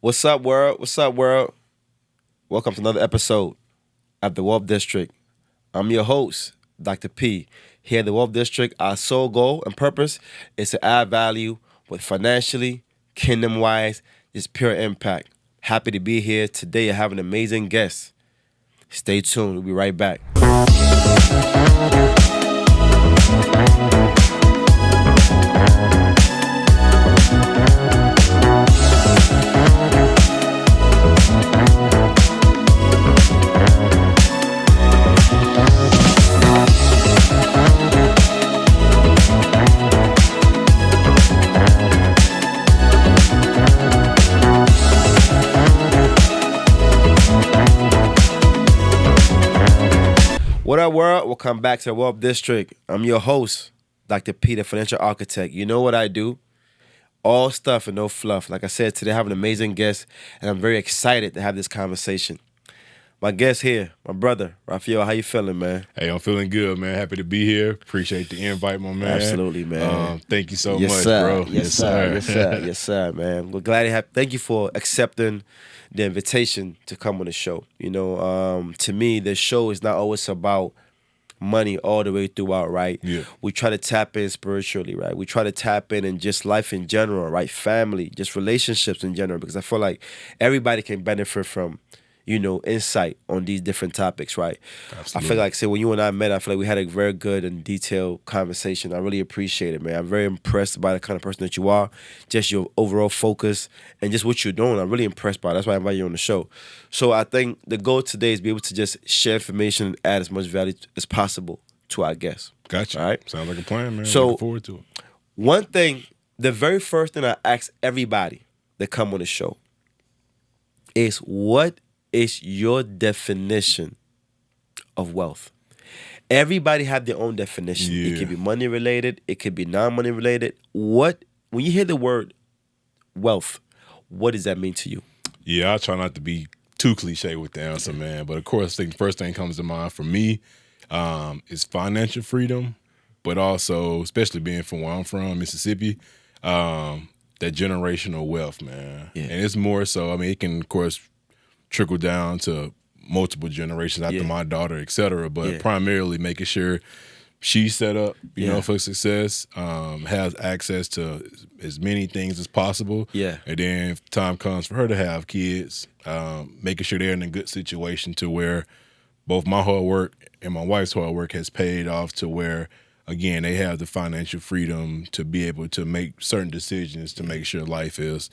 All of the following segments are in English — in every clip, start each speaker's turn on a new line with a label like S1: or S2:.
S1: What's up, world? What's up, world? Welcome to another episode of the Wolf District. I'm your host, Dr. P. Here at the Wolf District, our sole goal and purpose is to add value with financially, kingdom-wise, just pure impact. Happy to be here. Today I have an amazing guest. Stay tuned. We'll be right back. What up, world? Welcome back to the Wealth District. I'm your host, Dr. P, the Financial Architect. You know what I do? All stuff and no fluff. Like I said, today I have an amazing guest, and I'm very excited to have this conversation. My guest here, my brother, Raphael. How you feeling, man?
S2: Hey, I'm feeling good, man. Happy to be here. Appreciate the invite, my man.
S1: Absolutely, man.
S2: Thank you so
S1: Yes,
S2: much,
S1: sir.
S2: bro.
S1: Yes, sir. Yes, sir. Yes, sir, man. We're glad to have. Thank you for accepting the invitation to come on the show. To me, the show is not always about money all the way throughout, right?
S2: Yeah.
S1: We try to tap in spiritually, right? We try to tap in just life in general, right? Family, just relationships in general, because I feel like everybody can benefit from, insight on these different topics, right?
S2: Absolutely.
S1: I feel like, say, when you and I met, I feel like we had a very good and detailed conversation. I really appreciate it, man. I'm very impressed by the kind of person that you are, just your overall focus and just what you're doing. I'm really impressed by it. That's why I invited you on the show. So I think the goal today is be able to just share information and add as much value as possible to our guests.
S2: Gotcha.
S1: All right?
S2: Sounds like a plan, man.
S1: So-
S2: Looking forward to it.
S1: One thing, the very first thing I ask everybody that come on the show is, what is your definition of wealth? Everybody have their own definition. It
S2: Yeah.
S1: could be money related. It could be non-money related. When you hear the word wealth, what does that mean to you?
S2: Yeah, I try not to be too cliche with the answer, man. But of course, I think the first thing comes to mind for me is financial freedom, but also, especially being from where I'm from, Mississippi, that generational wealth, man.
S1: Yeah.
S2: And it's more so, it can, of course, trickle down to multiple generations after
S1: Yeah.
S2: my daughter, et cetera. But
S1: Yeah.
S2: primarily making sure she's set up,
S1: Yeah.
S2: for success, has access to as many things as possible.
S1: Yeah.
S2: And then if time comes for her to have kids, making sure they're in a good situation to where both my hard work and my wife's hard work has paid off to where, again, they have the financial freedom to be able to make certain decisions to make sure life is,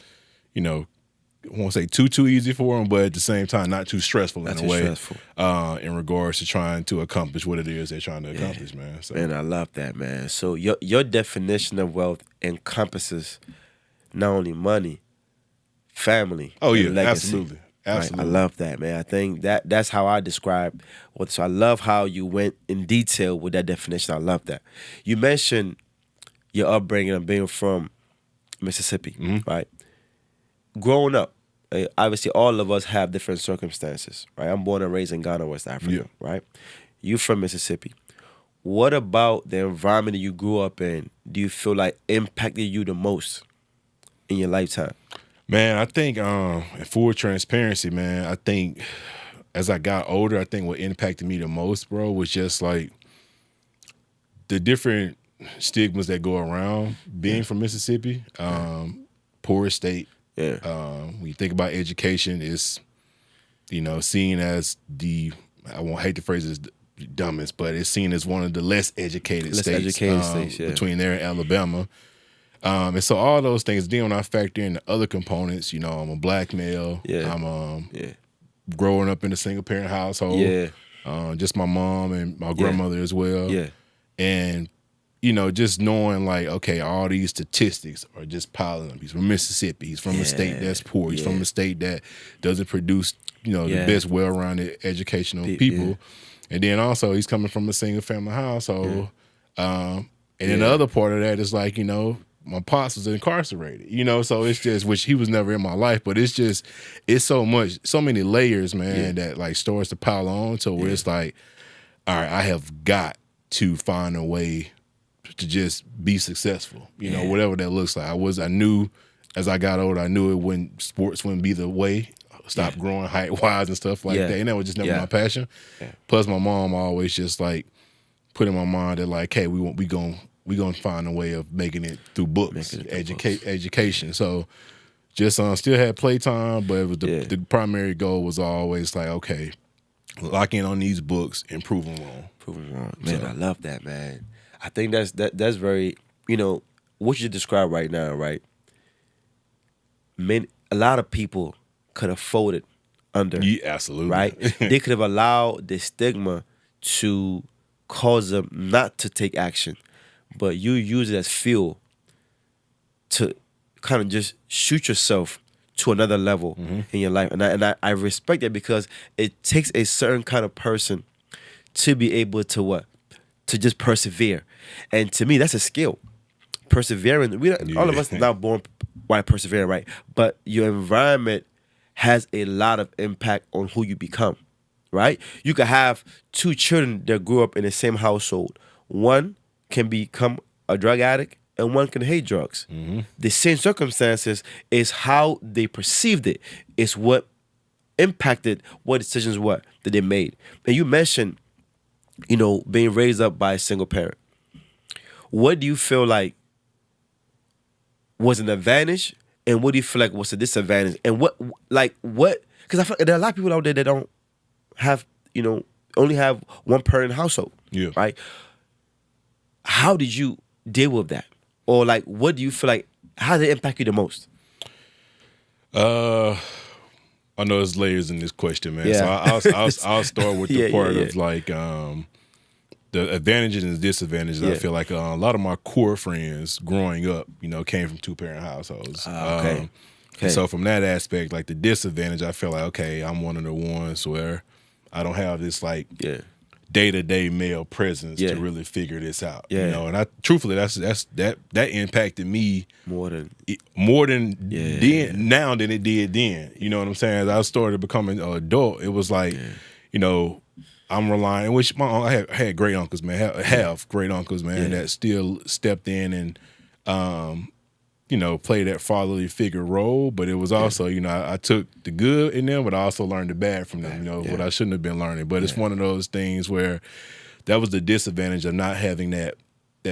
S2: I won't say too easy for them, but at the same time, not too stressful
S1: Not
S2: in a
S1: too
S2: way
S1: stressful.
S2: in regards to trying to accomplish what it is they're trying to accomplish, man. So,
S1: Man, I love that, man. So your definition of wealth encompasses not only money, family,
S2: oh,
S1: and
S2: yeah,
S1: legacy.
S2: absolutely.
S1: Right?
S2: Absolutely.
S1: I love that, man. I think that's how I describe what. So I love how you went in detail with that definition. I love that. You mentioned your upbringing and being from Mississippi,
S2: Mm-hmm.
S1: right? Growing up, obviously all of us have different circumstances, right? I'm born and raised in Ghana, West Africa,
S2: Yeah.
S1: right? You from Mississippi. What about the environment that you grew up in do you feel like impacted you the most in your lifetime?
S2: Man, I think in full transparency, man, I think as I got older, I think what impacted me the most, bro, was just like the different stigmas that go around being from Mississippi, poor state.
S1: Yeah.
S2: When you think about education, it's, seen as I won't hate the phrase as the dumbest, but it's seen as one of the less educated states
S1: Yeah.
S2: between there and Alabama. And so all those things, then when I factor in the other components, I'm a black male.
S1: Yeah.
S2: I'm
S1: Yeah.
S2: growing up in a single parent household.
S1: Yeah.
S2: Just my mom and my grandmother as well.
S1: Yeah.
S2: And, just knowing like, okay, all these statistics are just piling up. He's from Mississippi. He's from a state that's poor. He's from a state that doesn't produce, the best well-rounded educational people. And then also he's coming from a single family household. And then the other part of that is like, my pops was incarcerated, so it's just, which he was never in my life, but it's so many layers, man, that like starts to pile on to where it's like, all right, I have got to find a way to just be successful, whatever that looks like. I knew as I got older, I knew sports wouldn't be the way. Stop growing height wise and stuff like that. And that was just never my passion. Yeah. Plus, my mom always just like put in my mind that like, hey, we gonna find a way of making it through books, education. So just still had playtime, but it was the primary goal was always like, okay, lock in on these books and prove them wrong.
S1: Man, I love that, man. I think that's very, what you described right now, right? A lot of people could have folded under.
S2: Yeah, absolutely.
S1: Right? They could have allowed the stigma to cause them not to take action, but you use it as fuel to kind of just shoot yourself to another level in your life. And I respect that because it takes a certain kind of person to be able to what? To just persevere. And to me, that's a skill. Persevering. All of us are not born by persevering, right? But your environment has a lot of impact on who you become, right? You could have two children that grew up in the same household. One can become a drug addict and one can hate drugs. The same circumstances is how they perceived it. It's what impacted what decisions that they made. And you mentioned, being raised up by a single parent. What do you feel like was an advantage, and what do you feel like was a disadvantage? And what, because I feel like there are a lot of people out there that don't have, only have one parent household.
S2: Yeah.
S1: Right? How did you deal with that? Or like, what do you feel like, how did it impact you the most?
S2: I know there's layers in this question, man. Yeah. So I'll start with the part of like the advantages and disadvantages. I feel like a lot of my core friends growing up, came from 2-parent households.
S1: Okay.
S2: So from that aspect, like the disadvantage, I feel like, okay, I'm one of the ones where I don't have this like day-to-day male presence to really figure this out. And truthfully that impacted me more than then now than it did then. You know what I'm saying? As I started becoming an adult, it was like, I'm relying, which I had great uncles, man. Have great uncles, man, that still stepped in and played that fatherly figure role. But it was also, I took the good in them, but I also learned the bad from them, what I shouldn't have been learning. But it's one of those things where that was the disadvantage of not having that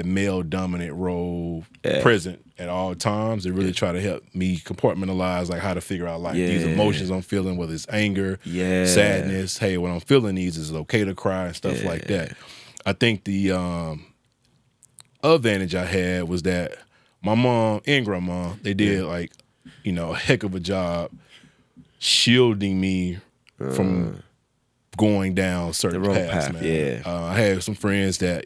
S2: male dominant role present at all times. They really try to help me compartmentalize like how to figure out like these emotions I'm feeling, whether it's anger, sadness. Hey, when I'm feeling these, is it okay to cry and stuff like that. I think the advantage I had was that my mom and grandma, they did like, a heck of a job shielding me from going down certain paths, man. I had some friends that,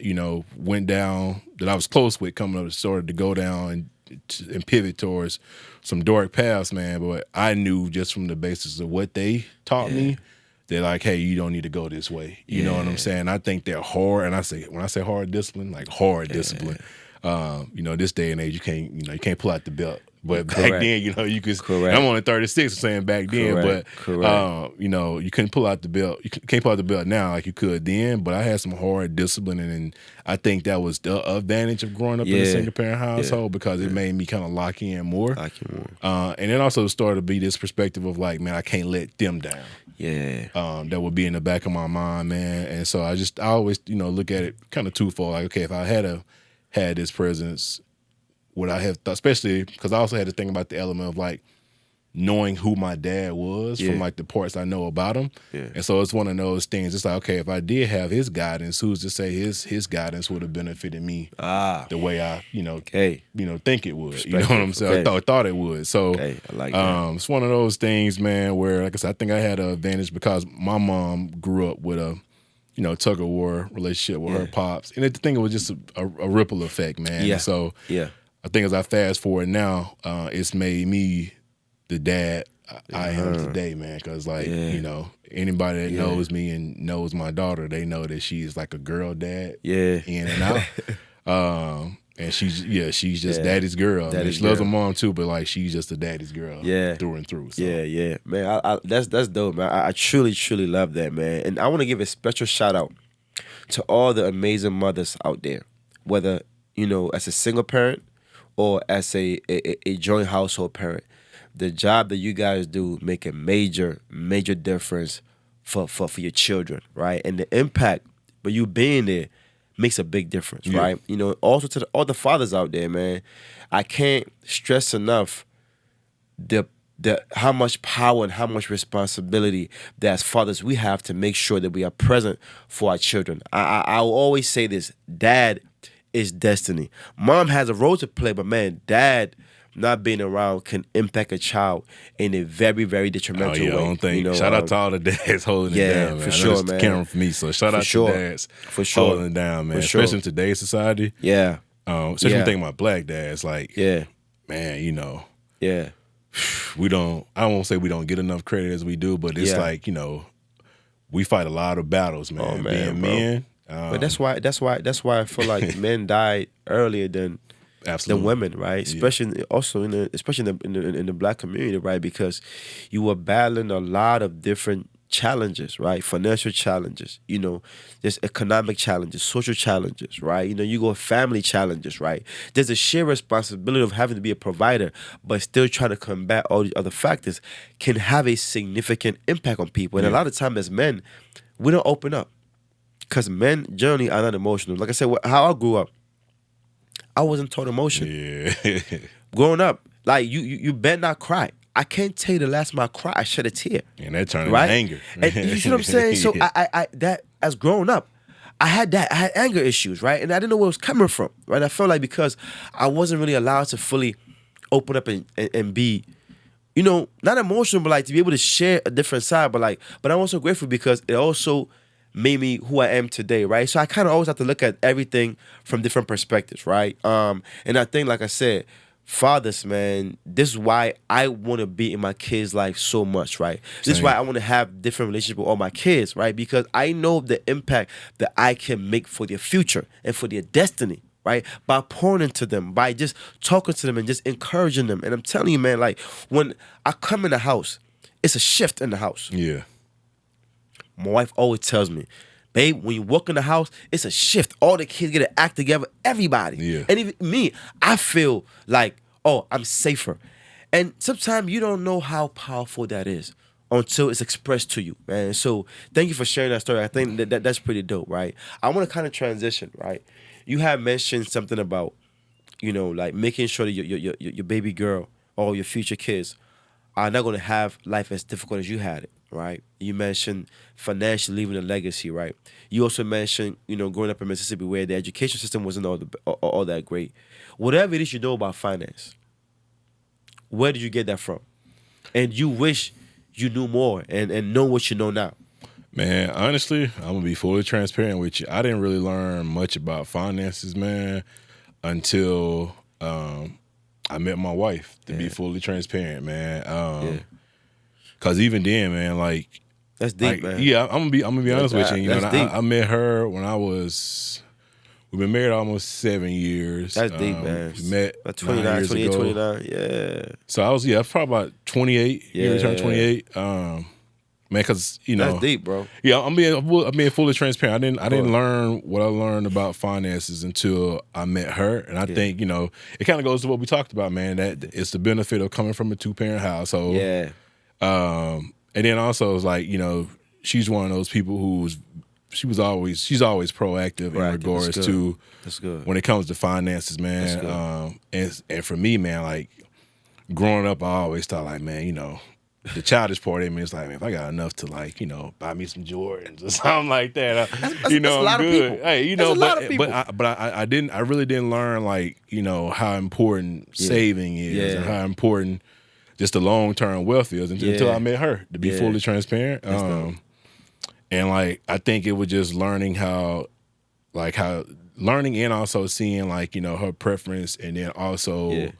S2: went down, that I was close with coming up, started to go down and pivot towards some dark paths, man. But I knew just from the basis of what they taught me, they're like, hey, you don't need to go this way. You know what I'm saying? I think they're hard, and when I say hard discipline, like hard discipline. This day and age, you can't pull out the belt. But back then, you could. Correct. I'm only 36, saying back then, but you couldn't pull out the belt. You can't pull out the belt now like you could then. But I had some hard discipline, and I think that was the advantage of growing up in a single parent household because it made me kind of lock in more. And then also started to be this perspective of like, man, I can't let them down. That would be in the back of my mind, man. And so I always look at it kind of twofold. Like, okay, if I had this presence, would I have thought, especially because I also had to think about the element of like knowing who my dad was from like the parts I know about him. And so it's one of those things. It's like, okay, if I did have his guidance, who's to say his guidance would have benefited me the way I, think it would. You know what I'm saying? I thought it would. So
S1: I like that.
S2: It's one of those things, man, where like I said, I think I had an advantage because my mom grew up with a tug of war relationship with her pops. And I think it was just a ripple effect, man. So I think as I fast forward now, it's made me the dad I am today, man. Because anybody that knows me and knows my daughter, they know that she's like a girl dad, in and out. And she's just daddy's girl. She loves her mom too, but like she's just a daddy's girl, through and through. So.
S1: Man. That's dope, man. I truly, truly love that, man. And I want to give a special shout out to all the amazing mothers out there, whether as a single parent or as a joint household parent, the job that you guys do make a major difference for your children, right? And the impact by you being there makes a big difference, right? You know, also to all the fathers out there, man, I can't stress enough the how much power and how much responsibility that as fathers we have to make sure that we are present for our children. I will always say this: Dad is destiny. Mom has a role to play, but man, Dad not being around can impact a child in a very, very detrimental way.
S2: I don't think. You know, shout out to all the dads holding it down, man.
S1: For sure, man.
S2: Camera for me, so shout out to dads holding it down, man. Especially in today's society.
S1: Yeah.
S2: Especially when you think about black dads, like, man, you know, we don't. I won't say we don't get enough credit as we do, but it's like, you know, we fight a lot of battles, man.
S1: Oh, man,
S2: being men.
S1: But that's why I feel like men died earlier than women, right? Especially also in the black community, right? Because you were battling a lot of different challenges, right? Financial challenges, you know, there's economic challenges, social challenges, right? You know, you go family challenges, right? There's a sheer responsibility of having to be a provider, but still trying to combat all these other factors can have a significant impact on people. And a lot of time as men, we don't open up because men generally are not emotional. Like I said, how I grew up, I wasn't taught emotion.
S2: Yeah.
S1: Growing up, like you better not cry. I can't tell you the last time I cried, I shed a tear.
S2: And that turned into anger.
S1: And you see what I'm saying? So I that as growing up, I had anger issues, right? And I didn't know where it was coming from, right? I felt like because I wasn't really allowed to fully open up and be, you know, not emotional, but like to be able to share a different side. But I'm also grateful because it also made me who I am today, right? So I kind of always have to look at everything from different perspectives, right? And I think, like I said, fathers, man, this is why I want to be in my kids' life so much, right? This is why I want to have different relationships with all my kids, right? Because I know the impact that I can make for their future and for their destiny, right? By pouring into them, by just talking to them and just encouraging them. And I'm telling you, man, like when I come in the house, it's a shift in the house.
S2: Yeah.
S1: My wife always tells me, babe, when you walk in the house, it's a shift. All the kids get to act together, everybody.
S2: Yeah.
S1: And even me, I feel like, oh, I'm safer. And sometimes you don't know how powerful that is until it's expressed to you, man. So thank you for sharing that story. I think that's pretty dope, right? I want to kind of transition, right? You have mentioned something about, you know, like making sure that your baby girl or your future kids are not going to have life as difficult as you had it, right? You mentioned financially leaving a legacy, right? You also mentioned, you know, growing up in Mississippi where the education system wasn't all that great. Whatever it is you know about finance, where did you get that from? And you wish you knew more and know what you know now.
S2: Man, honestly, I'm going to be fully transparent with you. I didn't really learn much about finances, man, until I met my wife, to be fully transparent, man. Cause even then, man, like
S1: that's deep, man.
S2: Yeah, I'm gonna be honest with you. You know, I met her when we've been married almost 7 years.
S1: That's deep, man.
S2: We met
S1: 29, 28, 29. Yeah.
S2: So I was probably about 28. Yeah, turned 28. Man, cause you know
S1: that's deep, bro.
S2: Yeah, I'm being fully transparent. I didn't learn what I learned about finances until I met her, and I think, you know, it kind of goes to what we talked about, man. That it's the benefit of coming from a 2-parent household.
S1: Yeah.
S2: And then also it's like, you know, she's one of those people she's always proactive in regards to when it comes to finances, man. And for me, man, like growing up, I always thought like, man, you know, the childish part in me is like, man, if I got enough to like, you know, buy me some Jordans or something like that, you know, I'm good. Hey, you know, but I really didn't learn like, you know, how important saving is and how important just the long-term wealth is until I met her, to be fully transparent. And like, I think it was just learning learning and also seeing like, you know, her preference, and then also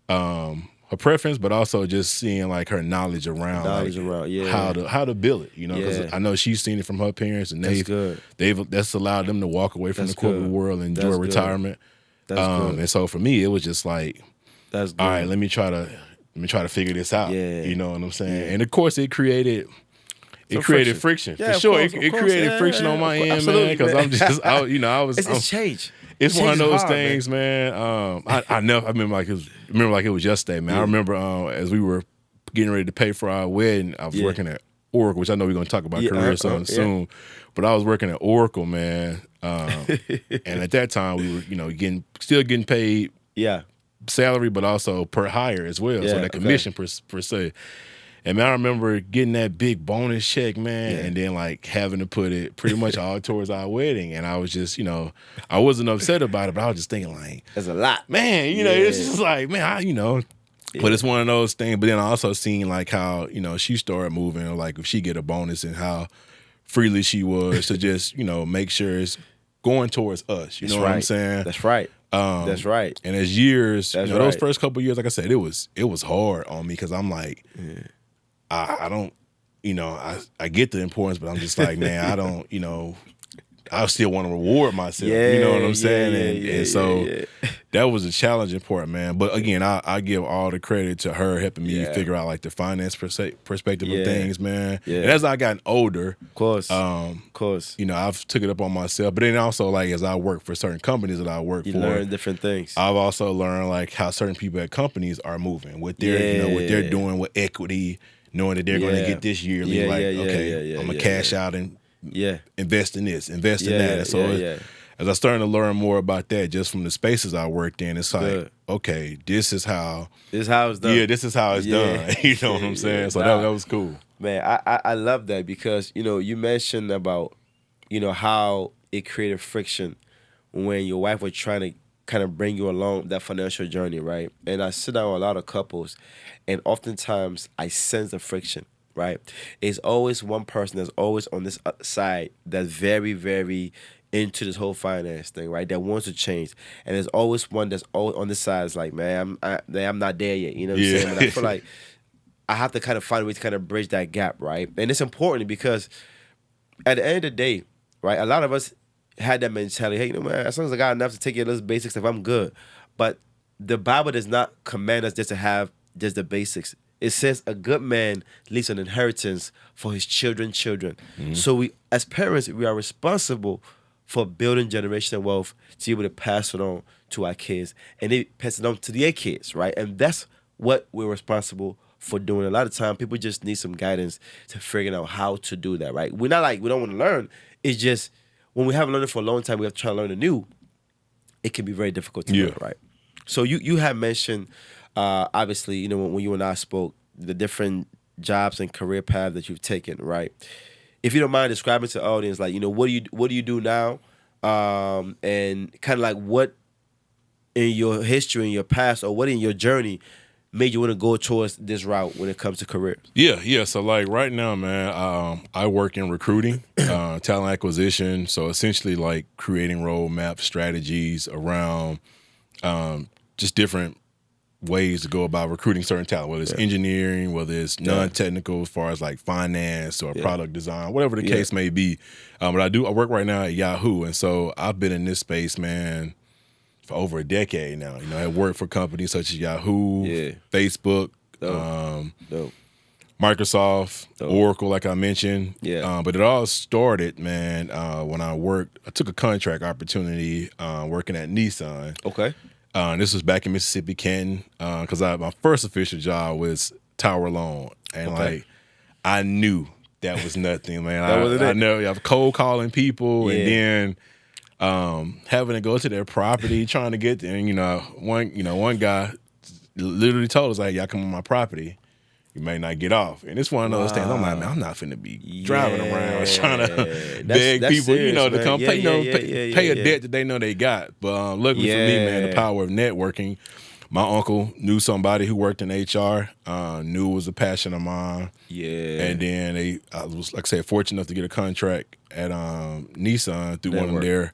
S2: her preference, but also just seeing like her knowledge around how to build it, you know, because I know she's seen it from her parents, and that's allowed them to walk away from the corporate world and enjoy retirement. And so for me, it was just like, all right, let me try to figure this out. You know what I'm saying? And of course, it created friction. For sure. It created friction on my end, man. Because I'm just, you know,
S1: It's change.
S2: it's one of those
S1: hard,
S2: things, man. I remember like it was yesterday, man. I remember as we were getting ready to pay for our wedding, I was working at Oracle, which I know we're gonna talk about career soon. But I was working at Oracle, man. And at that time we were, still getting paid salary, but also per hire as well. So that commission per se. And man, I remember getting that big bonus check, man, and then like having to put it pretty much all towards our wedding. And I was just, I wasn't upset about it, but I was just thinking like,
S1: that's a lot,
S2: man. It's just like, man, But it's one of those things. But then I also seen like how she started moving, or like if she get a bonus, and how freely she was to just make sure it's going towards us. You know what I'm saying?
S1: That's right. That's right.
S2: And as years, those first couple of years, like I said, it was hard on me because I'm like, I don't, I get the importance, but I'm just like, man, I don't, I still want to reward myself. You know what I'm saying? And so that was a challenging part, man. But again, I give all the credit to her helping me figure out like the finance perspective of things, man. Yeah. And as I gotten older,
S1: of course,
S2: I've took it up on myself. But then also like as I work for certain companies that I work for,
S1: you learn different things.
S2: I've also learned like how certain people at companies are moving with their, what they're doing with equity, knowing that they're going to get this yearly, I'm gonna cash out and invest in this, invest in that. And so as I started to learn more about that just from the spaces I worked in, it's like, okay, this is how
S1: it's done.
S2: Yeah, this is how it's done. You know what I'm saying? So that was cool.
S1: Man, I love that because, you mentioned about, how it created friction when your wife was trying to kind of bring you along that financial journey, right? And I sit down with a lot of couples, and oftentimes I sense the friction, right? It's always one person that's always on this side that's very, very into this whole finance thing, right? That wants to change. And there's always one that's always on this side is like, man, I'm not there yet. You know what I'm saying? And I feel like I have to kind of find a way to kind of bridge that gap, right? And it's important because at the end of the day, right, a lot of us had that mentality, hey, man, as long as I got enough to take care of those basics, if I'm good. But the Bible does not command us just to have just the basics. It says a good man leaves an inheritance for his children's children. Mm-hmm. So we, as parents, we are responsible for building generational wealth to be able to pass it on to our kids. And they pass it on to their kids, right? And that's what we're responsible for doing. A lot of time, people just need some guidance to figuring out how to do that, right? We're not like we don't want to learn. It's just when we haven't learned it for a long time, we have to try to learn anew. It can be very difficult to learn, right? So you had mentioned, obviously, when you and I spoke, the different jobs and career paths that you've taken, right? If you don't mind describing to the audience, like, what do you do now, and kind of like what in your history, in your past, or what in your journey made you want to go towards this route when it comes to career?
S2: Yeah. So like right now, man, I work in recruiting, talent acquisition. So essentially like creating roadmap strategies around just different ways to go about recruiting certain talent, whether it's engineering, whether it's non-technical as far as like finance or product design, whatever the case may be. But I work right now at Yahoo. And so I've been in this space, man, for over a decade now. I work for companies such as Yahoo, Facebook, Microsoft, Oracle, like I mentioned. But it all started, man, when I took a contract opportunity working at Nissan.
S1: Okay.
S2: This was back in Mississippi, Canton, because my first official job was Tower Loan. And like, I knew that was nothing, man. I know I was cold calling people and then having to go to their property, trying to get there. And, one guy literally told us, like, y'all come on my property, you may not get off. And it's one of those things. I'm like, man, I'm not finna be driving around trying to beg people, serious, to come pay a debt that they know they got. But luckily for me, man, the power of networking. My uncle knew somebody who worked in HR, knew it was a passion of mine. Yeah. And then I was, like I said, fortunate enough to get a contract at Nissan through one of their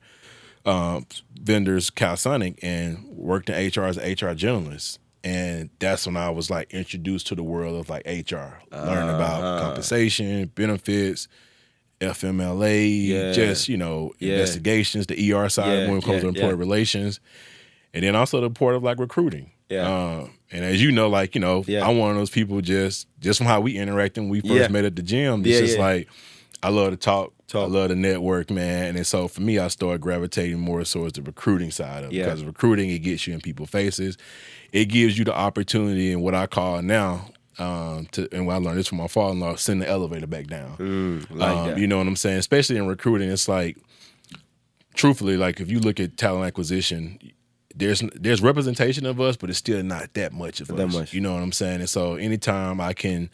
S2: vendors, Calsonic, and worked in HR as an HR generalist. And that's when I was like introduced to the world of like HR, learning about compensation, benefits, FMLA, just, investigations, the ER side when it comes to employee relations. And then also the part of like recruiting. And as you know, like, I'm one of those people just from how we interacted when we first met at the gym. It's just like, I love to talk. I love to network, man. And so for me, I started gravitating more towards the recruiting side of it. Because recruiting, it gets you in people's faces. It gives you the opportunity in what I call now, and when I learned this from my father-in-law, send the elevator back down.
S1: That.
S2: You know what I'm saying? Especially in recruiting, it's like, truthfully, like if you look at talent acquisition, there's representation of us, but it's still not that much of us. You know what I'm saying? And so anytime I can,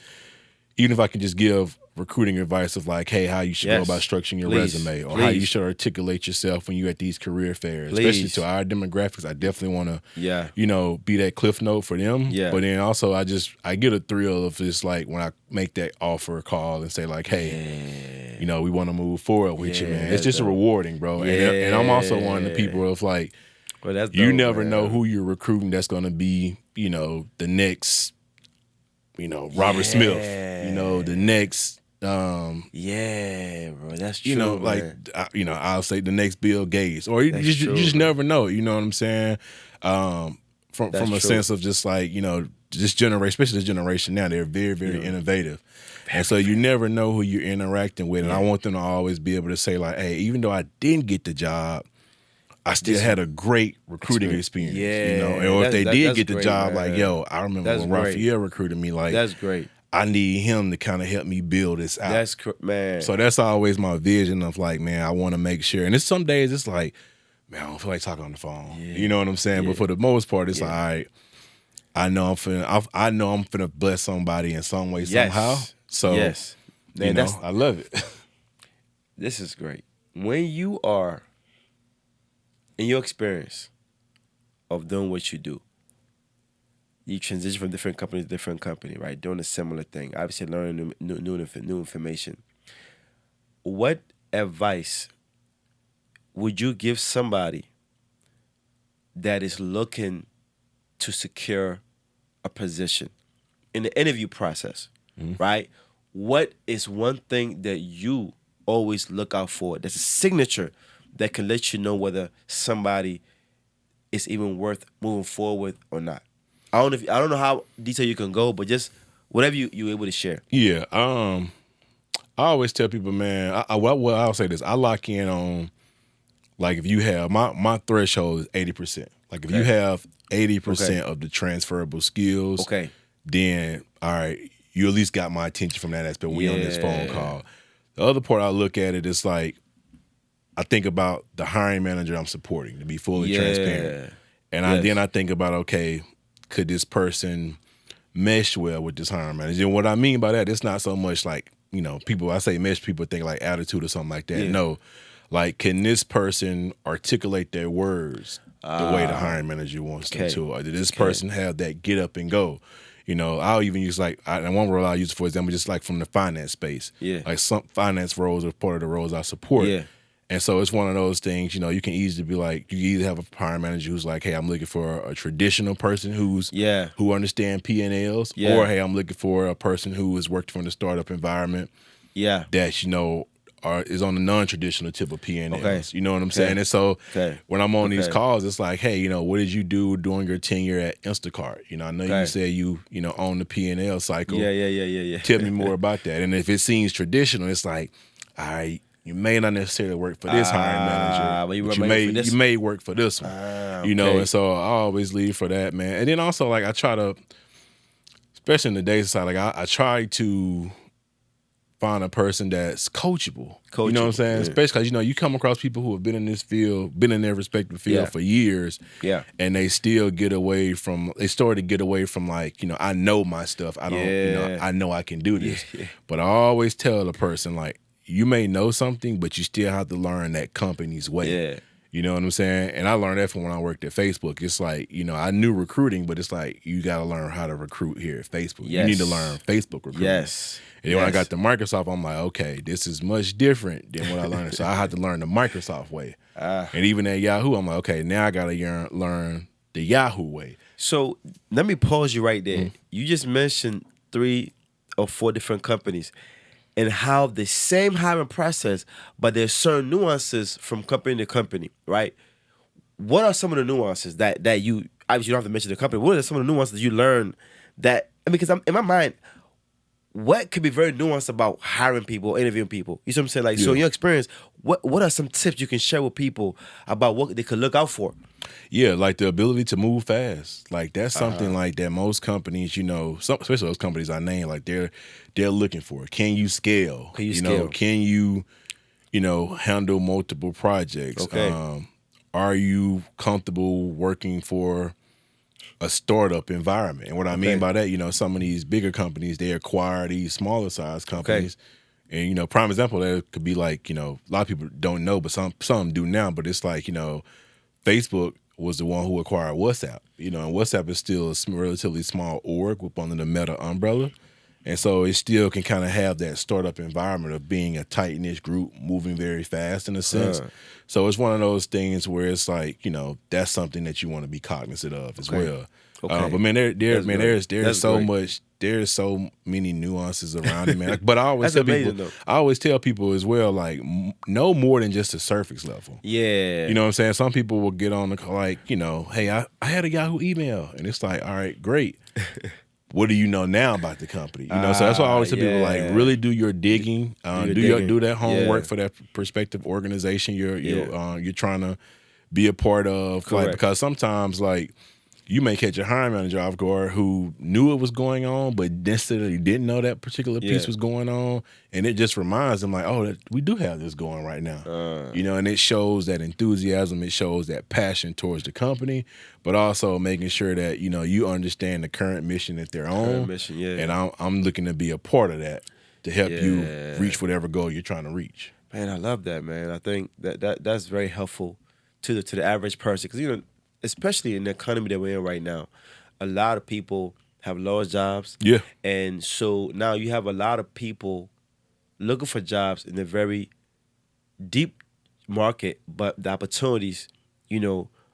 S2: even if I can just give recruiting advice of like, hey, how you should go about structuring your resume, or how you should articulate yourself when you're at these career fairs, especially to our demographics, I definitely want to, you know, be that cliff note for them. But then also I get a thrill of just like when I make that offer call and say like, hey, you know, we want to move forward with you, man. It's just rewarding, bro. And I'm also one of the people of like, you never know who you're recruiting that's going to be, you know, the next, you know, Robert Smith, you know, the next,
S1: bro, that's true.
S2: You know, like, you know, I'll say the next Bill Gates, or you just never know. You know what I'm saying? From a sense of just like, you know, this generation, especially this generation now, they're very, very innovative, and so you never know who you're interacting with. And I want them to always be able to say like, hey, even though I didn't get the job, I still had a great recruiting experience. You know, or if they did get the job, man. Like, yo, I remember when Raphael recruited me, like,
S1: that's great.
S2: I need him to kind of help me build this out.
S1: That's man.
S2: So that's always my vision of like, man, I want to make sure. And it's some days it's like, man, I don't feel like talking on the phone. You know what I'm saying? But for the most part, it's like, all right, I know I'm finna bless somebody in some way, somehow. So man, you know, I love it.
S1: This is great. When you are in your experience of doing what you do, you transition from different company to different company, right? Doing a similar thing. Obviously, learning new information. What advice would you give somebody that is looking to secure a position in the interview process, right? What is one thing that you always look out for that's a signature that can let you know whether somebody is even worth moving forward or not? I don't know how detailed you can go, but just whatever you're able to share.
S2: Yeah. I always tell people, man, I'll say this. I lock in on, like, if you have, my threshold is 80%. Like, if you have 80% of the transferable skills, then, all right, you at least got my attention from that aspect when we on this phone call. The other part I look at it is like, I think about the hiring manager I'm supporting, to be fully transparent. And then I think about, okay, could this person mesh well with this hiring manager? And what I mean by that, it's not so much like, you know, I say mesh, people think like attitude or something like that. No, like, can this person articulate their words the way the hiring manager wants them to? Or did this person have that get up and go? You know, I'll even use like, one role I'll use, for example, just like from the finance space. Like some finance roles are part of the roles I support. And so it's one of those things, you know, you can easily be like, you either have a hiring manager who's like, hey, I'm looking for a traditional person who understand P&Ls, or hey, I'm looking for a person who has worked from the startup environment that, you know, is on the non-traditional tip of P&Ls. You know what I'm saying? And so when I'm on these calls, it's like, hey, you know, what did you do during your tenure at Instacart? You know, I know you said you know, own the P&L cycle. Tell me more about that. And if it seems traditional, it's like, all right, you may not necessarily work for this hiring manager, but you may work for this one. You know, and so I always leave for that, man. And then also, like, I try to, especially in the data side, like I try to find a person that's coachable. You know what I'm saying? Especially because, you know, you come across people who have been in this field, been in their respective field for years, and they still they started to get away from like, you know, I know my stuff. I don't, you know, I know I can do this. But I always tell the person, like, you may know something, but you still have to learn that company's way. You know what I'm saying? And I learned that from when I worked at Facebook. It's like, you know, I knew recruiting, but it's like, you got to learn how to recruit here at Facebook. You need to learn Facebook recruiting. And then when I got to Microsoft, I'm like, okay, this is much different than what I learned. So I had to learn the Microsoft way. And even at Yahoo, I'm like, okay, now I got to learn the Yahoo way.
S1: So let me pause you right there. You just mentioned 3 or 4 different companies and how the same hiring process, but there's certain nuances from company to company, right? What are some of the nuances that you, obviously you don't have to mention the company, what are some of the nuances you learn that, I mean, because in my mind, what could be very nuanced about hiring people, interviewing people? You see what I'm saying? Like, so
S2: Yeah.
S1: in your experience, what are some tips you can share with people about what they could look out for?
S2: Yeah, like the ability to move fast. Like that's something like that most companies, especially those companies I named, like they're looking for. Can you scale?
S1: Can you scale?
S2: Can you, handle multiple projects?
S1: Okay.
S2: Are you comfortable working for a startup environment? And what I mean by that, some of these bigger companies, they acquire these smaller size companies. And, prime example, that could be like, a lot of people don't know, but some do now, but it's like, Facebook was the one who acquired WhatsApp, and WhatsApp is still a relatively small org up under the Meta umbrella. And so it still can kind of have that startup environment of being a tight-knit group, moving very fast in a sense. So it's one of those things where it's like, that's something that you want to be cognizant of as well.
S1: Okay.
S2: But man, there's so
S1: great.
S2: much, there's so many nuances around it, man. Like, but I always
S1: That's
S2: tell
S1: amazing,
S2: people,
S1: though.
S2: I always tell people as well, like, no more than just the surface level.
S1: Yeah.
S2: You know what I'm saying? Some people will get on the like, hey, I had a Yahoo email, and it's like, all right, great. What do you know now about the company? So that's why I always tell people, like, really do your digging, do that homework for that prospective organization you're trying to be a part of.
S1: Correct.
S2: Like, because sometimes, like, you may catch a hiring manager off guard who knew it was going on, but necessarily didn't know that particular piece was going on, and it just reminds them, like, oh, we do have this going right now, and it shows that enthusiasm, it shows that passion towards the company, but also making sure that you understand the current mission that they're on, and I'm looking to be a part of that to help you reach whatever goal you're trying to reach.
S1: Man, I love that, man. I think that's very helpful to the average person, because especially in the economy that we're in right now, a lot of people have lost jobs.
S2: Yeah.
S1: And so now you have a lot of people looking for jobs in a very deep market, but the opportunities,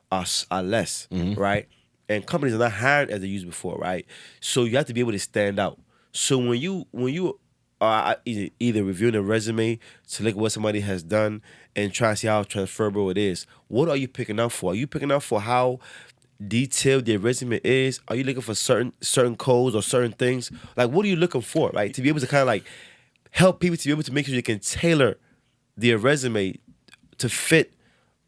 S1: are less, right? And companies are not hiring as they used before, right? So you have to be able to stand out. So when you are either reviewing a resume to look at what somebody has done and try to see how transferable it is, what are you picking up for? Are you picking up for how detailed their resume is? Are you looking for certain codes or certain things? Like, what are you looking for, right? To be able to kind of like help people to be able to make sure they can tailor their resume to fit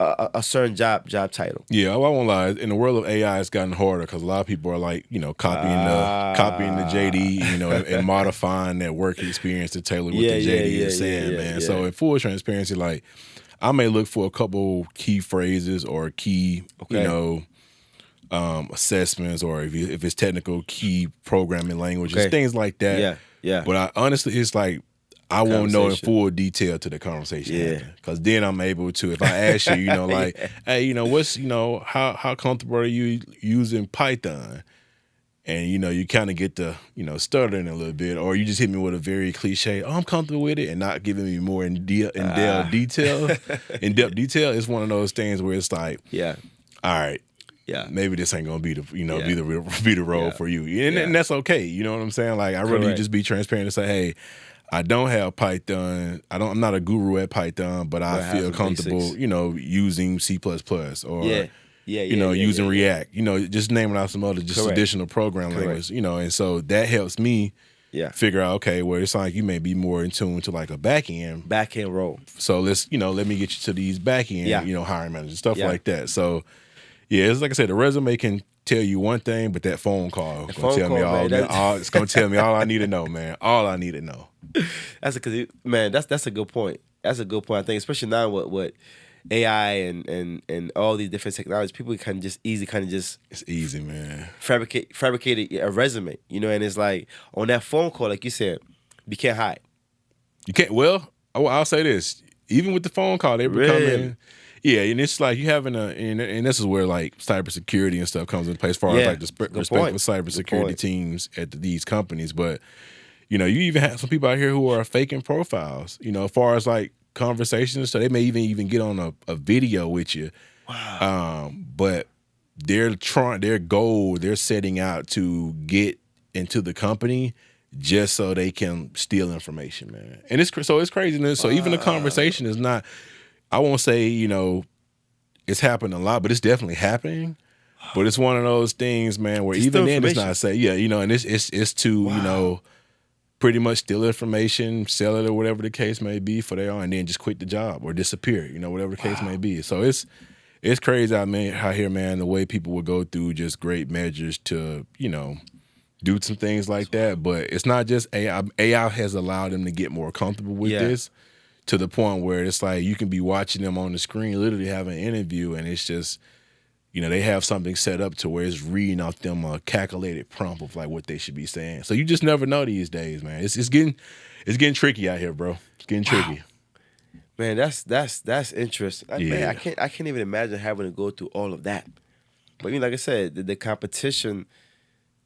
S1: a certain job title.
S2: Yeah, I won't lie. In the world of AI, it's gotten harder because a lot of people are like, copying the JD, and modifying that work experience to tailor what the JD is saying, man. So in full transparency, like, I may look for a couple key phrases or key, assessments, or if it's technical, key programming languages, things like that.
S1: Yeah.
S2: But honestly, it's like, I won't know in full detail to the conversation. Because then I'm able to, if I ask you, like, hey, what's, how comfortable are you using Python? And, you kind of get the, stuttering a little bit, or you just hit me with a very cliche, oh, I'm comfortable with it, and not giving me more in-depth detail. In-depth detail is one of those things where it's like, all right, maybe this ain't gonna be the be the role for you, and that's okay. You know what I'm saying? Like, I really just be transparent and say, hey, I don't have Python. I'm not a guru at Python, but I feel comfortable, using C++ or using React. Just naming out some other additional program languages. And so that helps me figure out, okay, well, it's like you may be more in tune to like a back end
S1: role.
S2: So let's let me get you to these back end hiring managers, stuff like that. So it's like I said, the resume can tell you one thing, but that phone call is gonna tell me all. It's gonna tell me all I need to know, man. All I need to know.
S1: That's a good point. That's a good point. I think, especially now with AI and all these different technologies, people can just
S2: it's easy, man.
S1: Fabricate a resume, and it's like on that phone call, like you said, you can't hide.
S2: You can't. Well, I'll say this: even with the phone call, they're becoming. Yeah, and it's like you having and this is where like cybersecurity and stuff comes into place, as far as like the respect with cybersecurity teams at these companies. But you even have some people out here who are faking profiles. As far as like conversations, so they may even get on a video with you. Wow. But they're setting out to get into the company just so they can steal information, man. And it's crazy. So even the conversation is not. I won't say, it's happened a lot, but it's definitely happening. But it's one of those things, man, where even then it's not safe. Yeah, and it's to, pretty much steal information, sell it or whatever the case may be for their own, and then just quit the job or disappear, whatever the case may be. So it's crazy out here, man, the way people would go through just great measures to, do some things like that. But it's not just AI. AI has allowed them to get more comfortable with this to the point where it's like you can be watching them on the screen, literally having an interview, and it's just, they have something set up to where it's reading off them a calculated prompt of like what they should be saying. So you just never know these days, man. It's getting tricky out here, bro. It's getting tricky.
S1: Man, that's interesting. Man, I can't even imagine having to go through all of that. But like I said, the competition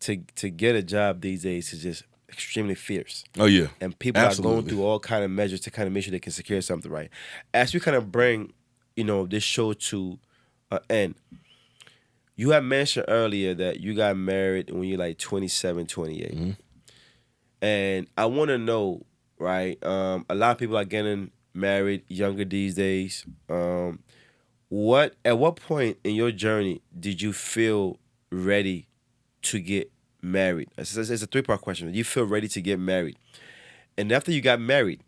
S1: to get a job these days is just extremely fierce.
S2: Oh yeah,
S1: and people are going through all kind of measures to kind of make sure they can secure something, right? As we kind of bring, this show to an end, you had mentioned earlier that you got married when you're like 27, 28. Mm-hmm. And I want to know, right? A lot of people are getting married younger these days. At what point in your journey did you feel ready to get married? It's a 3-part question. Did you feel ready to get married? And after you got married,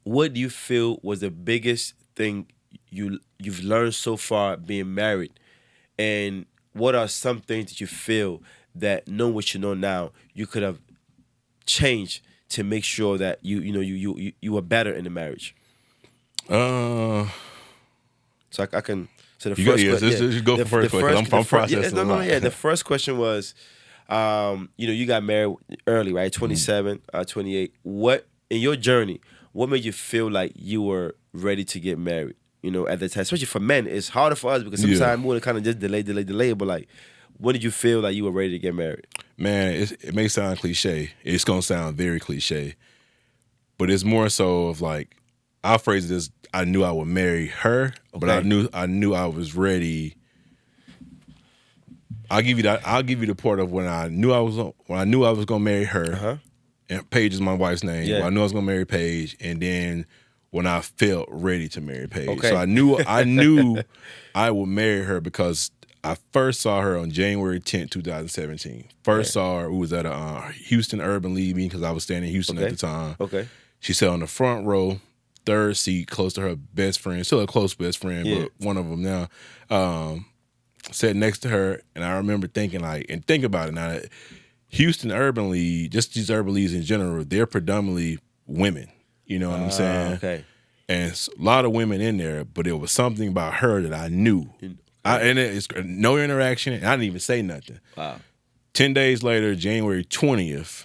S1: what do you feel was the biggest thing you've learned so far being married? And what are some things that you feel that, knowing what you know now, you could have changed to make sure that you were better in the marriage? So I can. So the first
S2: question. Go for the first question. I'm processing.
S1: The first question was, you got married early, right? 27, 28. What in your journey? What made you feel like you were ready to get married? At the time, especially for men, it's harder for us because sometimes we want to kind of just delay. But like, when did you feel like you were ready to get married?
S2: Man, it may sound cliche. It's gonna sound very cliche, but it's more so of like, I'll phrase it as I knew I would marry her, but I knew I was ready. I'll give you the part of when I knew I was gonna marry her. Uh-huh. And Paige is my wife's name. Yeah. I knew I was gonna marry Paige, and then when I felt ready to marry Paige. Okay. So I knew I would marry her because I first saw her on January 10th, 2017. Saw her, we was at a Houston Urban League meeting because I was staying in Houston at the time. Okay. She sat on the front row, 3rd seat, close to her best friend, still a close best friend, but one of them now. Sat next to her, and I remember thinking think about it now, Houston Urban League, just these urban leagues in general, they're predominantly women. You know what I'm saying? Okay. And a lot of women in there, but there was something about her that I knew. And it's no interaction, and I didn't even say nothing. Wow. 10 days later, January 20th,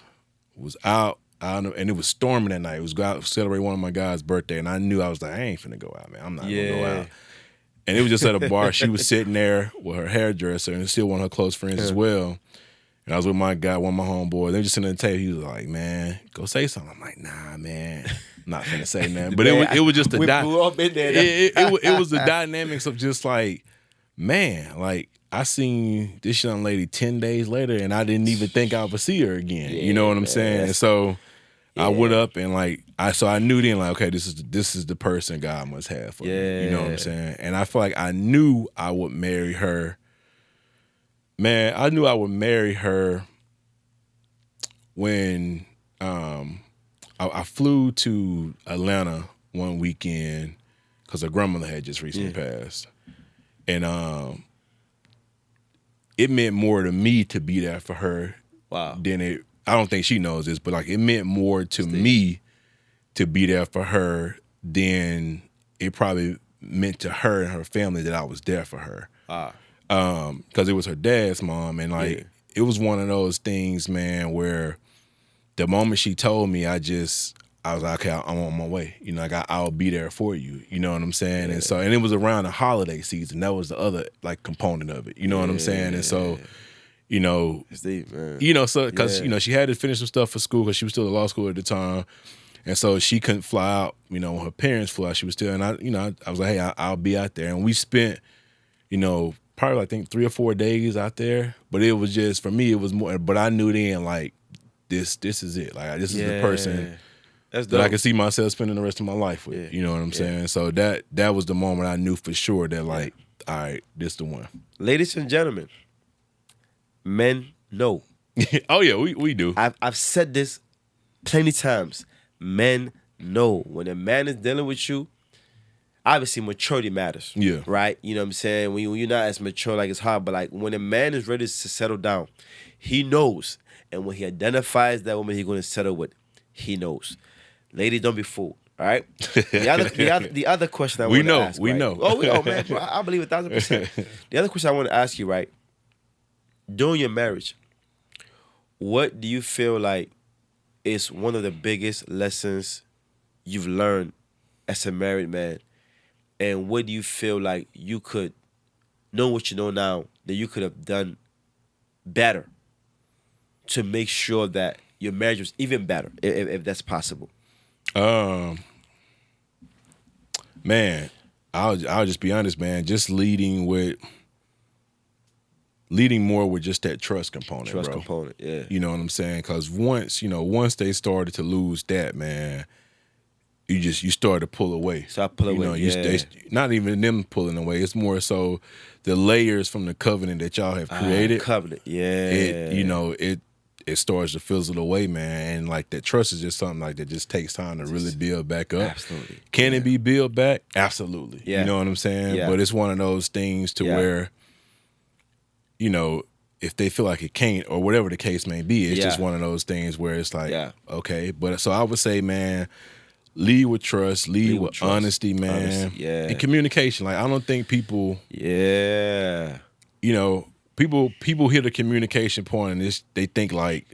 S2: was out, and it was storming that night. It was out to celebrate one of my guys' birthday, and I knew, I was like, I ain't finna go out, man. I'm not gonna go out. And it was just at a bar. She was sitting there with her hairdresser, and still one of her close friends as well. And I was with my guy, one of my homeboys. They were just sitting at the table. He was like, man, go say something. I'm like, nah, man. I'm not finna say nothing. But it was just the it was the dynamics of just like, man, like I seen this young lady 10 days later and I didn't even think I would see her again. You know what I'm saying? And so I went up and I knew then okay, this is the person God must have for me. You know what I'm saying? And I feel like I knew I would marry her. Man, I knew I would marry her when I flew to Atlanta one weekend because her grandmother had just recently passed. And it meant more to me to be there for her than it. I don't think she knows this, but it meant more to me to be there for her than it probably meant to her and her family that I was there for her. Because it was her dad's mom, and it was one of those things, man, where the moment she told me, I was like, okay, I'm on my way. I'll be there for you. You know what I'm saying? Yeah. And it was around the holiday season. That was the other component of it. You know what I'm saying? And so,
S1: it's deep, man.
S2: Because she had to finish some stuff for school because she was still at law school at the time, and so she couldn't fly out. When her parents flew out, she was still. And I was like, hey, I'll be out there. And we spent, probably I think 3 or 4 days out there. But it was just, for me, it was more. But I knew then this is it. This is the person that I could see myself spending the rest of my life with. Yeah. You know what I'm saying? So that was the moment I knew for sure that all right, this the one.
S1: Ladies and gentlemen, men know.
S2: Oh yeah, we do.
S1: I've said this plenty times, men know when a man is dealing with you. Obviously, maturity matters.
S2: Yeah.
S1: Right? You know what I'm saying? When you're not as mature, like, it's hard. But, like, when a man is ready to settle down, he knows. And when he identifies that woman he's going to settle with, he knows. Ladies, don't be fooled. All right? The other question I want to ask.
S2: We
S1: right?
S2: know.
S1: Oh, we know, man. Bro, I believe 1,000%. The other question I want to ask you, right? During your marriage, what do you feel like is one of the biggest lessons you've learned as a married man? And what do you feel like you could know what you know now that you could have done better to make sure that your marriage was even better, if that's possible?
S2: Man, I'll just be honest, man. Just leading more with just that trust component, bro.
S1: Yeah.
S2: You know what I'm saying? Because once they started to lose that, man, you start to pull away. Not even them pulling away. It's more so the layers from the covenant that y'all have created.
S1: Covenant, yeah.
S2: It starts to fizzle away, man. And like that trust is just something like that just takes time to really build back up.
S1: Absolutely.
S2: Can it be built back? Absolutely.
S1: Yeah.
S2: You know what I'm saying?
S1: Yeah.
S2: But it's one of those things to where, if they feel like it can't or whatever the case may be, it's just one of those things where it's like, okay. But so I would say, man, lead with trust, lead with honesty, man.
S1: Honesty, yeah.
S2: And communication. Like, I don't think people, people hit a communication point and they think like,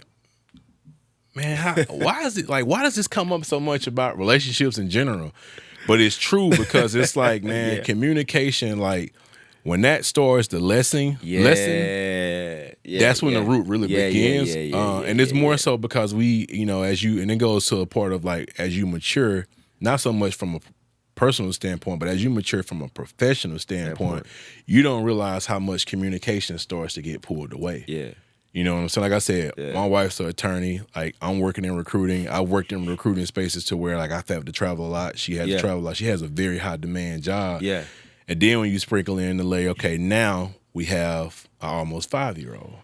S2: man, why does this come up so much about relationships in general? But it's true because it's like, man, communication, like when that starts the lesson, that's when the root really begins. And it's more so because we, and it goes to a part of like, as you mature, not so much from a personal standpoint, but as you mature from a professional standpoint, you don't realize how much communication starts to get pulled away.
S1: Yeah.
S2: You know what I'm saying? Like I said, my wife's an attorney. Like, I'm working in recruiting. I worked in recruiting spaces to where like I've had to travel a lot. She had to travel a lot. She has a very high demand job.
S1: Yeah.
S2: And then when you sprinkle in the layer, okay, now we have an almost 5-year-old.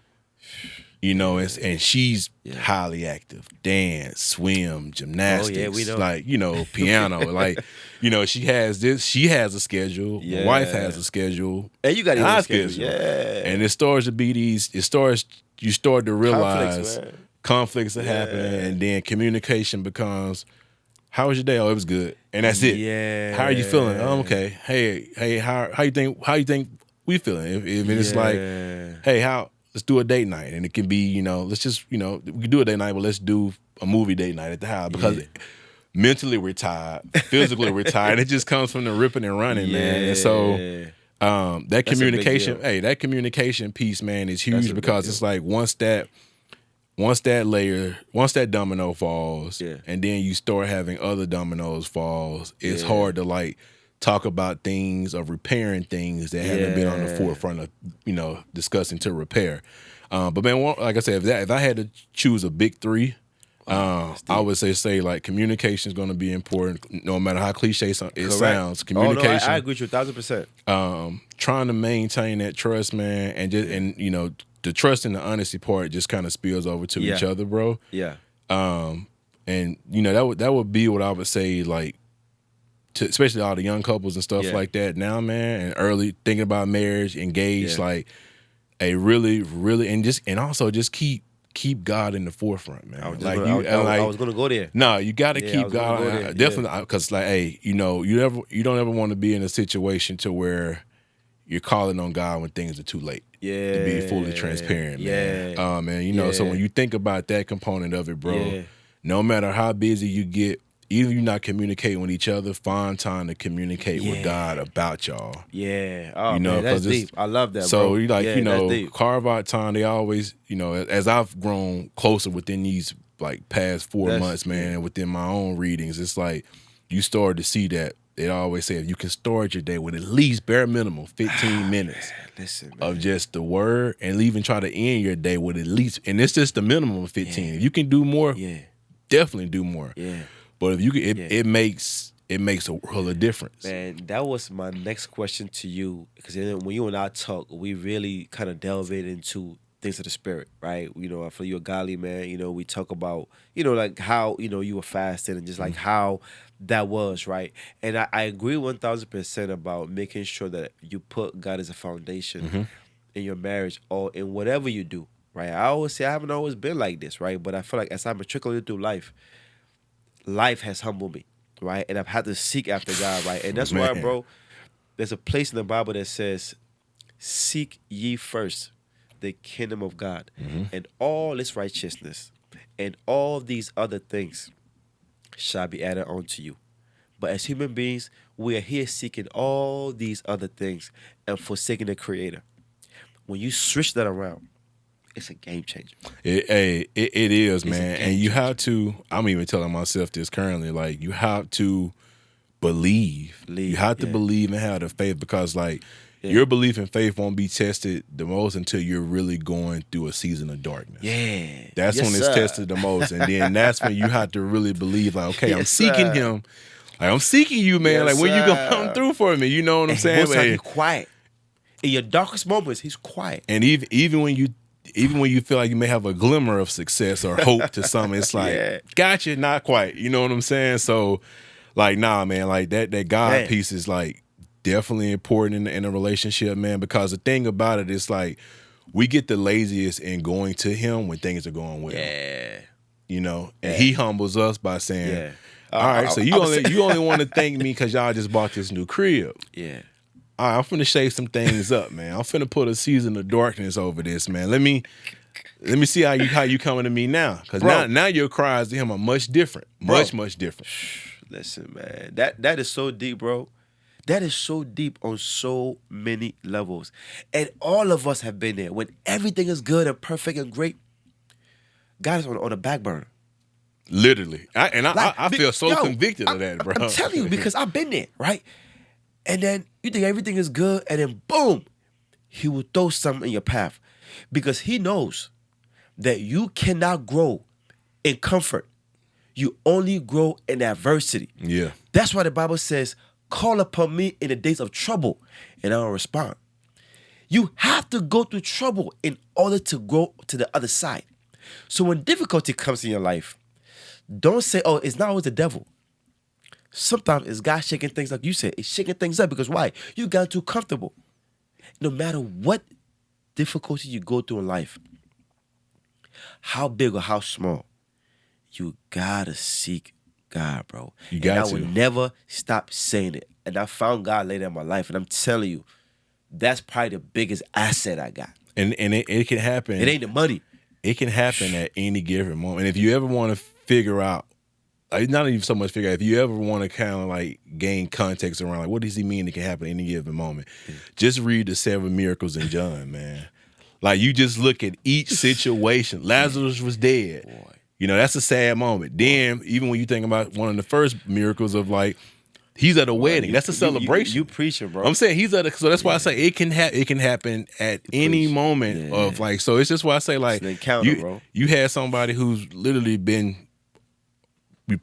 S2: And she's highly active. Dance, swim, gymnastics,
S1: we know.
S2: like, piano. Like, she has a schedule. My wife has a schedule.
S1: And you got
S2: a
S1: schedule. Yeah.
S2: And it starts to be you start to realize conflicts are happening, and then communication becomes, how was your day? Oh, it was good. And that's it.
S1: Yeah.
S2: How are you feeling? Oh, okay. Hey, how you think we feeling? If it's like, hey, let's do a date night. And it can be, let's just, we can do a date night, but let's do a movie date night at the house. Because mentally we're tired, physically we're tired. It just comes from the ripping and running, man. And so that communication piece, man, is huge because it's like once that domino falls, and then you start having other dominoes falls, it's hard to like talk about things or repairing things that haven't been on the forefront of discussing to repair. But man, like I said, if I had to choose a big three, I would say like communication is going to be important, no matter how cliche it sounds. Communication.
S1: I agree with you 1,000%.
S2: Trying to maintain that trust, man, and the trust and the honesty part just kind of spills over to each other, bro.
S1: Yeah.
S2: And that would be what I would say, like, to especially all the young couples and stuff like that now, man, and early thinking about marriage, engaged, like a really, really, and also just keep God in the forefront, man.
S1: I was gonna go there.
S2: No, you got to keep God definitely, because like, hey, you don't ever want to be in a situation to where you're calling on God when things are too late.
S1: Yeah,
S2: to be fully transparent, man. Man, so when you think about that component of it, bro, no matter how busy you get, even if you're not communicating with each other, find time to communicate with God about y'all.
S1: Yeah. Oh, man, that's deep. I love that,
S2: so
S1: bro.
S2: You like, carve out time. They always, as I've grown closer within these like past 4 months, man, and within my own readings, it's like you start to see that they always say if you can start your day with at least bare minimum 15 minutes of just the word, and even try to end your day with at least, and it's just the minimum of 15. If you can do more, definitely do more.
S1: Yeah.
S2: But if you can, it makes a world of difference.
S1: Man, that was my next question to you, because when you and I talk, we really kind of delve into things of the spirit, right? You know, I feel you're a godly man. You know, we talk about, you know, like how, you know, you were fasting and just like how that was, right? And I agree 1000% about making sure that you put God as a foundation in your marriage or in whatever you do, right? I always say I haven't always been like this, right? But I feel like as I'm matriculating through life, life has humbled me, right? And I've had to seek after God, right? And that's why,
S2: Man.
S1: bro, there's a place in the Bible that says, seek ye first the kingdom of God and all its righteousness, and all these other things shall be added unto you. But as human beings, we are here seeking all these other things and forsaking the Creator. When you switch that around, it's a game changer.
S2: It is,
S1: It's a
S2: man.
S1: game
S2: And you
S1: changer.
S2: have to, I'm even telling myself this currently, like, you have to believe. You have to
S1: yeah.
S2: believe and have the faith because, like, your belief and faith won't be tested the most until you're really going through a season of darkness.
S1: Yeah.
S2: That's
S1: Yes,
S2: when it's
S1: sir.
S2: tested the most. And then that's when you have to really believe, like, okay, I'm
S1: Yes,
S2: seeking
S1: sir.
S2: him. Like, I'm seeking you, man.
S1: Yes,
S2: like, when you gonna come
S1: sir.
S2: through for me? You know what I'm
S1: And
S2: saying?
S1: most times
S2: Hey,
S1: he's quiet. In your darkest moments, he's quiet.
S2: and even when you feel like you may have a glimmer of success or hope to something, it's like,
S1: Yeah.
S2: gotcha, not quite. You know what I'm saying? So, like, nah, man, like that God
S1: Man.
S2: piece is like definitely important in a relationship, man. Because the thing about it is like we get the laziest in going to him when things are going well.
S1: Yeah.
S2: You know, and he humbles us by saying,
S1: Yeah.
S2: "All right, so you only want to thank me because y'all just bought this new crib."
S1: Yeah.
S2: All right, I'm finna shake some things up, man. I'm finna put a season of darkness over this, man. Let me see how you coming to me now, because
S1: Bro.
S2: now your cries to him are much different, much different.
S1: Listen, man. That is so deep, bro. That is so deep on so many levels. And all of us have been there. When everything is good and perfect and great, God is on the back burner.
S2: Literally, I
S1: Like,
S2: feel so
S1: yo,
S2: convicted of that, bro.
S1: I'm telling you, because I've been there, right? And then you think everything is good, and then boom, he will throw something in your path. Because he knows that you cannot grow in comfort. You only grow in adversity.
S2: Yeah.
S1: That's why the Bible says, call upon me in the days of trouble, and I'll respond. You have to go through trouble in order to grow to the other side. So when difficulty comes in your life, don't say, oh, it's not always the devil. Sometimes it's God shaking things, like you said. It's shaking things up because why? You got too comfortable. No matter what difficulty you go through in life, how big or how small, you gotta seek God, bro.
S2: You got
S1: and I
S2: to.
S1: will never stop saying it. And I found God later in my life, and I'm telling you, that's probably the biggest asset I got.
S2: And it can happen.
S1: It ain't the money.
S2: It can happen at any given moment. And if you ever want to figure out, like, not even so much figure out, if you ever want to kind of like gain context around, like, what does he mean it can happen at any given moment? Just read the 7 miracles in John, man. Like, you just look at each situation. Lazarus was dead.
S1: Boy.
S2: You know, that's a sad moment. Then, even when you think about one of the first miracles of like, he's at a wedding. That's a celebration.
S1: You preaching, bro.
S2: I'm saying he's at a, so that's why I say it can happen at any moment of like, so it's just why I say like,
S1: It's an encounter, bro.
S2: you had somebody who's literally been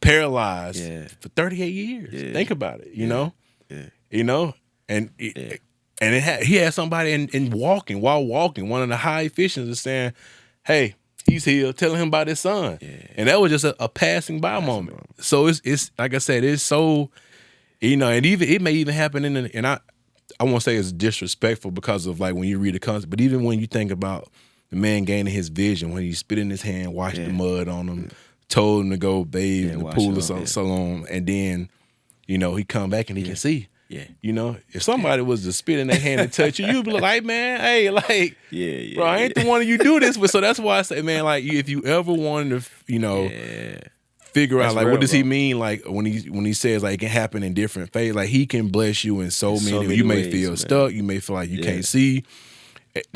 S2: paralyzed for 38 years.
S1: Yeah.
S2: Think about it, you know?
S1: Yeah.
S2: You know? And he had somebody while walking, one of the high officials is saying, hey, he's here, telling him about his son. Yeah. And that was just a passing by moment. So it's like I said, it's so, you know, and even it may even happen and I won't say it's disrespectful because of like when you read the concept, but even when you think about the man gaining his vision, when he spit in his hand, washed the mud on him, told him to go bathe in the pool of Siloam, and then, you know, he come back and he can see.
S1: Yeah.
S2: You know, if somebody was to spit in their hand and touch you, you'd be like, man, hey, like, bro, I ain't the one you do this with. So that's why I say, man, like, if you ever wanted to, you know, figure out, like,
S1: real,
S2: what does he
S1: bro.
S2: mean, like, when he says, like, it can happen in different phases, like, he can bless you in so many you may
S1: ways,
S2: feel
S1: man.
S2: stuck, you may feel like you can't see.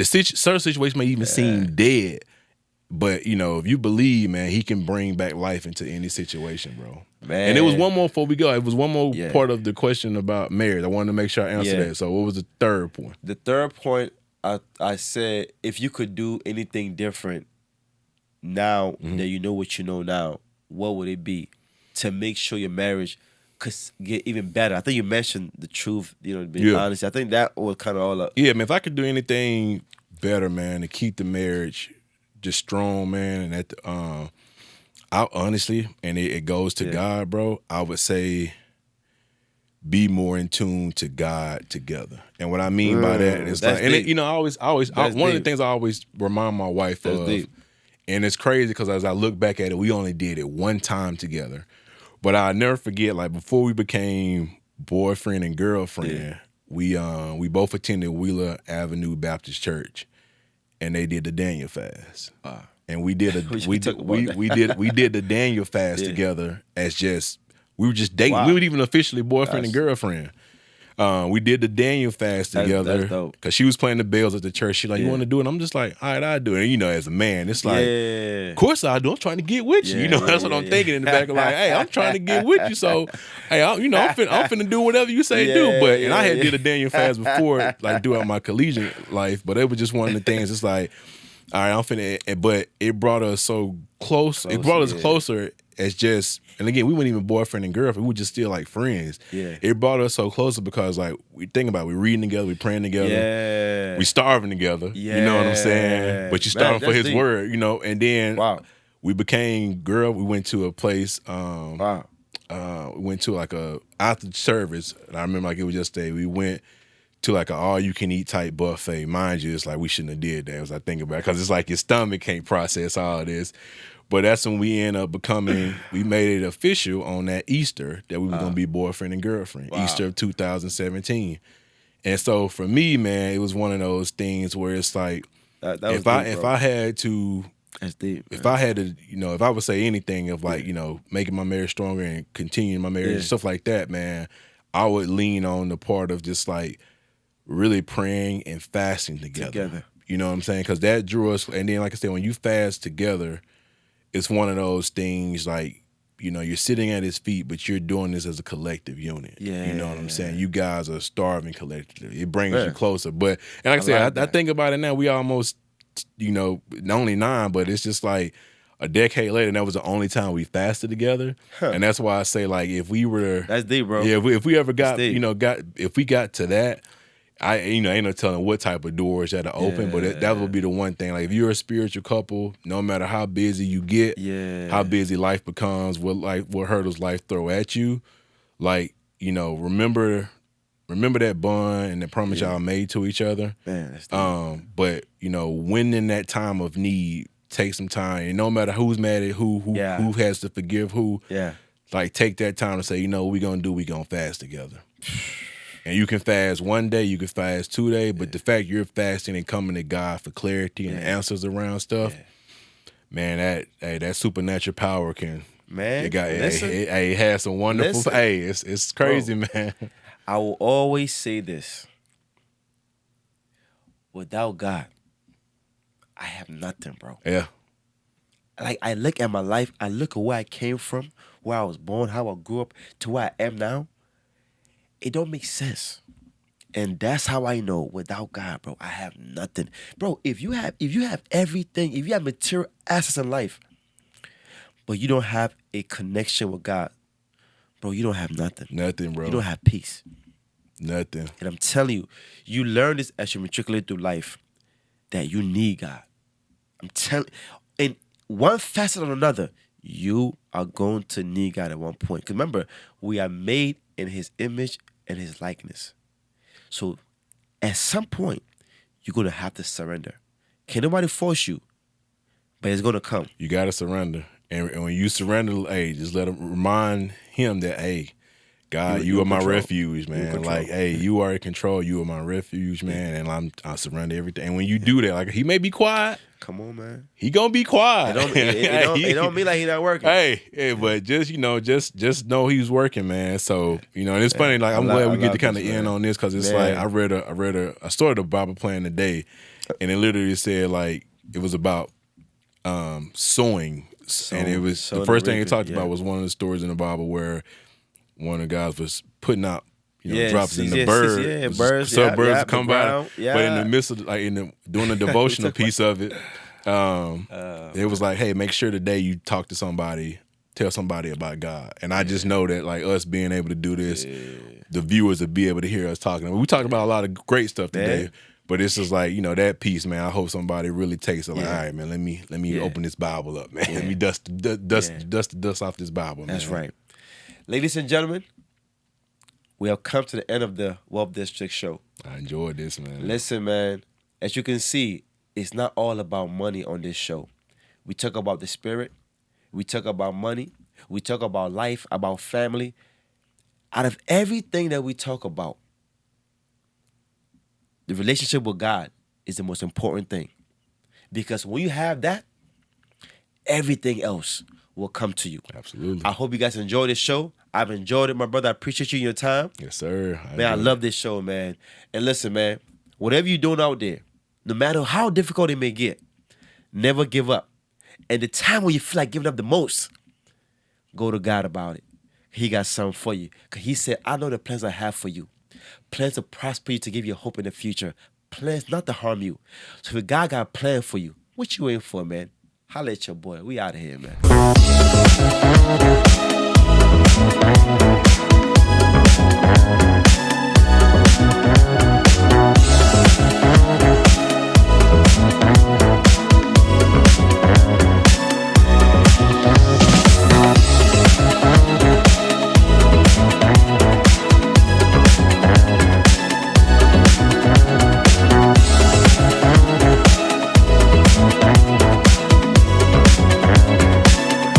S2: Certain situations may even seem dead. But, you know, if you believe, man, he can bring back life into any situation, bro.
S1: Man.
S2: And it was one more before we go. It was one more
S1: Yeah.
S2: part of the question about marriage. I wanted to make sure I answered
S1: Yeah.
S2: that. So what was the third point?
S1: The third point, I said, if you could do anything different now that you know what you know now, what would it be to make sure your marriage could get even better? I think you mentioned the truth, you know, being honest. I think that was kind of all up.
S2: Yeah, man, if I could do anything better, man, to keep the marriage just strong, man, and that I honestly, and it goes to God, bro, I would say be more in tune to God together. And what I mean by that is like, and it, you know, one of the things I always remind my wife of, and it's crazy because as I look back at it, we only did it one time together. But I'll never forget, like before we became boyfriend and girlfriend, we both attended Wheeler Avenue Baptist Church, and they did the Daniel fast. And we did we did the Daniel fast together as just we were just dating. We weren't even officially boyfriend and girlfriend. We did the Daniel fast together because she was playing the bells at the church. She's like, "You want to do it?" I'm just like, "All right, I'll do it." And you know, as a man, it's like, "Of course I do. I'm trying to get with you." You know, that's what I'm thinking in the back of like, "Hey, I'm trying to get with you." So, hey, I'm finna do whatever you say do. But and I had did a Daniel fast before, like throughout my collegiate life. But it was just one of the things. It's like, all right, I'm finna. But it brought us so close. It brought us closer as just. And again, we weren't even boyfriend and girlfriend. We were just still like friends. Yeah. It brought us so closer because like we think about it, we reading together, we praying together, we starving together. Yeah. You know what I'm saying? But you starving for his word, you know. And then we became we went to a place. We went to like a after service, and I remember like it was just we went to like an all you can eat type buffet. Mind you, it's like we shouldn't have did that as I think about it because it's like your stomach can't process all of this. But that's when we end up becoming, we made it official on that Easter that we were going to be boyfriend and girlfriend, Easter of 2017. And so for me, man, it was one of those things where it's like, if I had to, that's deep, if I had to, you know, if I would say anything of like, you know, making my marriage stronger and continuing my marriage and stuff like that, man, I would lean on the part of just like really praying and fasting together. You know what I'm saying? Because that drew us, and then like I said, when you fast together, it's one of those things like, you know, you're sitting at his feet, but you're doing this as a collective unit. Yeah. You know what I'm saying? You guys are starving collectively. It brings you closer. But, and like I said, I think about it now, we almost, you know, not only 9, but it's just like a decade later, and that was the only time we fasted together. And that's why I say, like, if we were. That's deep, bro. Yeah, if we ever got, you know, if we got to that, ain't no telling what type of doors that'll open, but that would be the one thing. Like if you're a spiritual couple, no matter how busy you get, how busy life becomes, what hurdles life throw at you, like, you know, remember that bond and the promise y'all made to each other. Man, that's but you know, when in that time of need, take some time, and no matter who's mad at who has to forgive who, like take that time to say, you know what we gonna do, we gonna fast together. And you can fast one day, you can fast 2 days, but the fact you're fasting and coming to God for clarity and answers around stuff, man, that supernatural power can, it has some wonderful, it's crazy, bro, man.
S1: I will always say this. Without God, I have nothing, bro. Yeah. Like I look at my life, I look at where I came from, where I was born, how I grew up, to where I am now. It don't make sense. And that's how I know without God, bro, I have nothing. Bro, if you have everything, if you have material assets in life, but you don't have a connection with God, bro, you don't have nothing.
S2: Nothing, bro.
S1: You don't have peace.
S2: Nothing.
S1: And I'm telling you, you learn this as you matriculate through life, that you need God. I'm telling you, in one facet or another, you are going to need God at one point. Because remember, we are made in his image and his likeness. So at some point, you're going to have to surrender. Can't nobody force you, but it's going to come.
S2: You got to surrender. And when you surrender, hey, just remind him that, hey, God, you are my refuge, man. Like, hey, you are in control. You are my refuge, man. And I surrender everything. And when you do that, like, he may be quiet.
S1: Come on, man.
S2: He gonna be quiet.
S1: It don't mean like he not working.
S2: Hey, but just, you know, just know he's working, man. So, you know, and it's funny, like, I'm glad we get to kind of end on this because it's like, I started a Bible plan today, and it literally said, like, it was about sowing. And it was, the first thing it talked about was one of the stories in the Bible where one of the guys was putting out, you know, drops in the bird.
S1: Birds.
S2: So birds come by. But in the midst of, like, doing the devotional piece of it, it was like, hey, make sure today you talk to somebody, tell somebody about God. And I just know that, like, us being able to do this, the viewers will be able to hear us talking. We talked about a lot of great stuff today, But it's just like, that piece, man. I hope somebody really takes it. Like, all right, man. Let me open this Bible up, man. Let me dust the dust off this Bible, man.
S1: That's right, ladies and gentlemen. We have come to the end of the Wealth District show.
S2: I enjoyed this, man.
S1: Listen, man. As you can see, it's not all about money on this show. We talk about the spirit. We talk about money. We talk about life, about family. Out of everything that we talk about, the relationship with God is the most important thing. Because when you have that, everything else will come to you.
S2: Absolutely.
S1: I hope you guys enjoy this show. I've enjoyed it, my brother. I appreciate you and your time.
S2: Yes, sir.
S1: I love this show, man. And listen, man, whatever you're doing out there, no matter how difficult it may get, never give up. And the time when you feel like giving up the most, go to God about it. He got something for you. Because he said, I know the plans I have for you. Plans to prosper you, to give you hope in the future. Plans not to harm you. So if God got a plan for you, what you in for, man? Holla at your boy. We out of here, man.